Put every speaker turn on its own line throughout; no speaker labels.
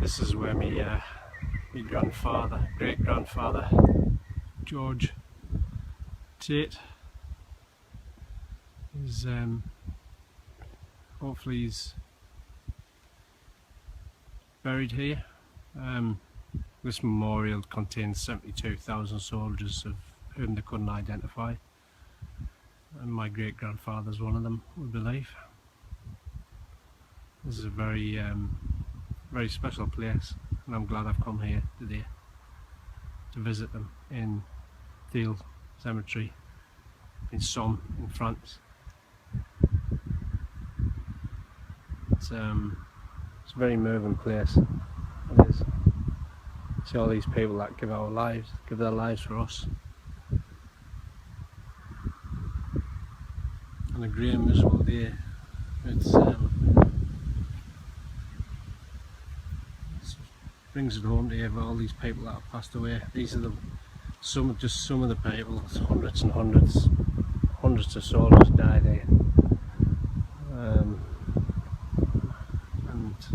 This is where my grandfather, great-grandfather, George Tate, is hopefully he's buried here. This memorial contains 72,000 soldiers of whom they couldn't identify, and my great-grandfather's one of them, we believe. This is a very very special place, and I'm glad I've come here today to visit them in Thiepval Cemetery in Somme in France. It's a very moving place. It is. See all these people that give their lives for us, on a grey and miserable day. It brings it home to you, all these people that have passed away. These are some of the people. Hundreds and hundreds of soldiers died here, and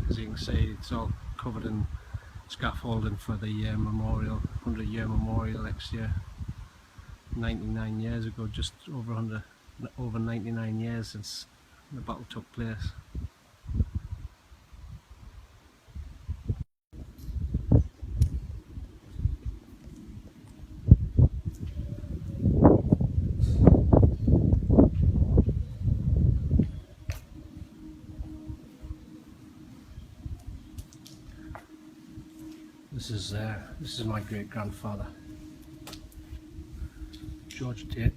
as you can see, it's all covered in scaffolding for the memorial, 100-year memorial next year. 99 years ago, just over 99 years since the battle took place. This is my great-grandfather, George Tate.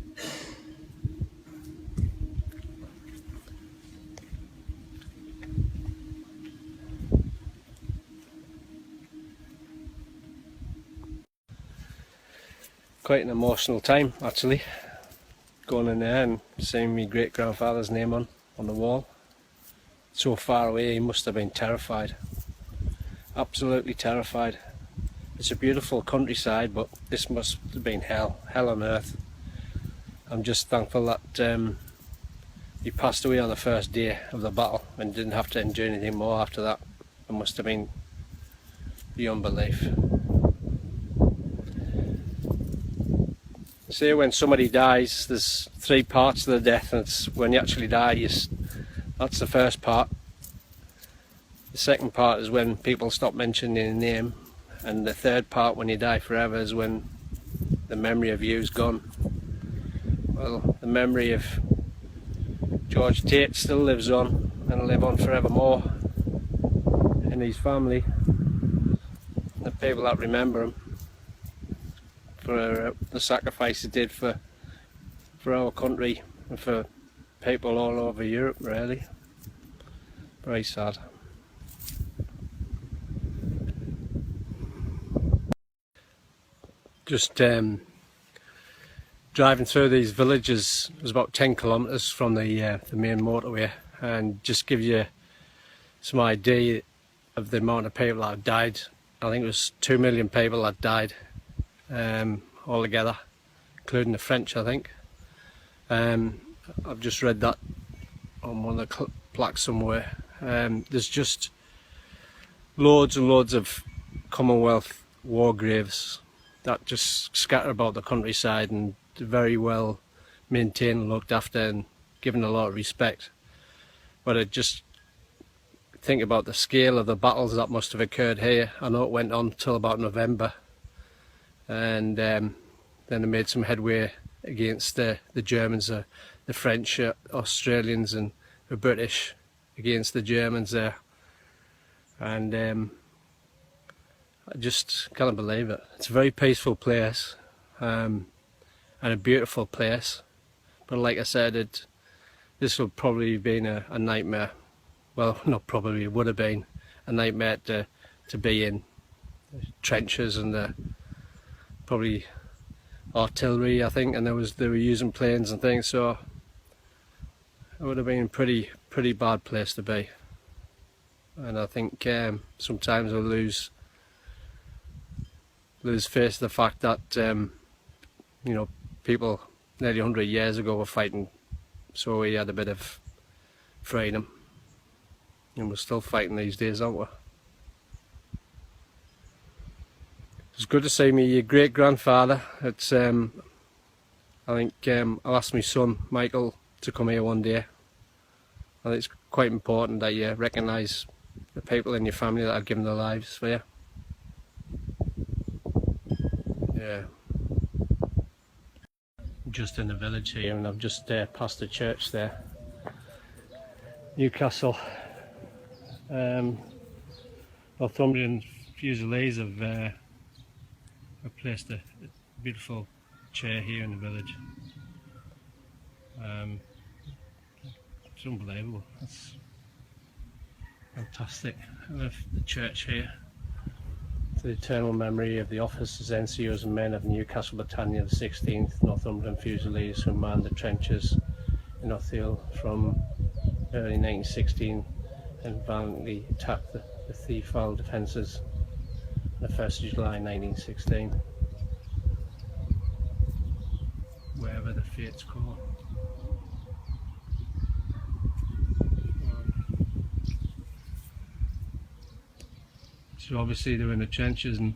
Quite an emotional time, actually, going in there and seeing my great-grandfather's name on the wall. So far away, he must have been terrified, absolutely terrified. It's a beautiful countryside, but this must have been hell on earth. I'm just thankful that he passed away on the first day of the battle and didn't have to endure anything more after that. It must have been beyond belief. See, when somebody dies, there's three parts to the death, and it's when you actually die, that's the first part. The second part is when people stop mentioning your name. And the third part, when you die forever, is when the memory of you is gone. Well, the memory of George Tate still lives on, and will live on forevermore in his family, the people that remember him for the sacrifice he did for our country and for people all over Europe, really. Very sad. Just driving through these villages. It was about 10 kilometres from the main motorway, and just give you some idea of the amount of people that have died. I think it was 2 million people that died altogether, including the French, I think. I've just read that on one of the plaques somewhere. There's just loads and loads of Commonwealth war graves that just scatter about the countryside, and very well maintained and looked after and given a lot of respect. But I just think about the scale of the battles that must have occurred here. I know it went on till about November, and then they made some headway against the Germans, the French, Australians and the British against the Germans there. And I just can't believe it. It's a very peaceful place, and a beautiful place. But like I said, this would probably have been a nightmare. Well, not probably, it would have been a nightmare to be in. Trenches and the probably artillery, I think, and they were using planes and things, so it would have been a pretty bad place to be. And I think sometimes we'll lose face of the fact that you know, people nearly 100 years ago were fighting, so we had a bit of freedom, and we're still fighting these days, aren't we? was good to see my great grandfather. It's I think I'll ask my son Michael to come here one day. I think it's quite important that you recognise the people in your family that have given their lives for you. Yeah. I'm just in the village here, and I've just passed the church there. Newcastle. Northumberland Fusiliers have placed a beautiful chair here in the village. It's unbelievable. That's fantastic. I love the church here. To the eternal memory of the officers, NCOs and men of Newcastle Battalion of the 16th Northumberland Fusiliers who manned the trenches in Thiepval from early 1916 and valiantly attacked the Thiepval defences on the 1st of July 1916. Wherever the fates call. So obviously they were in the trenches and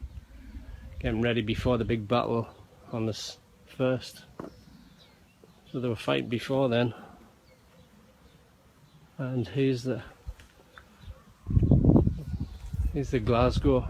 getting ready before the big battle on this 1st. So they were fighting before then. And here's the Glasgow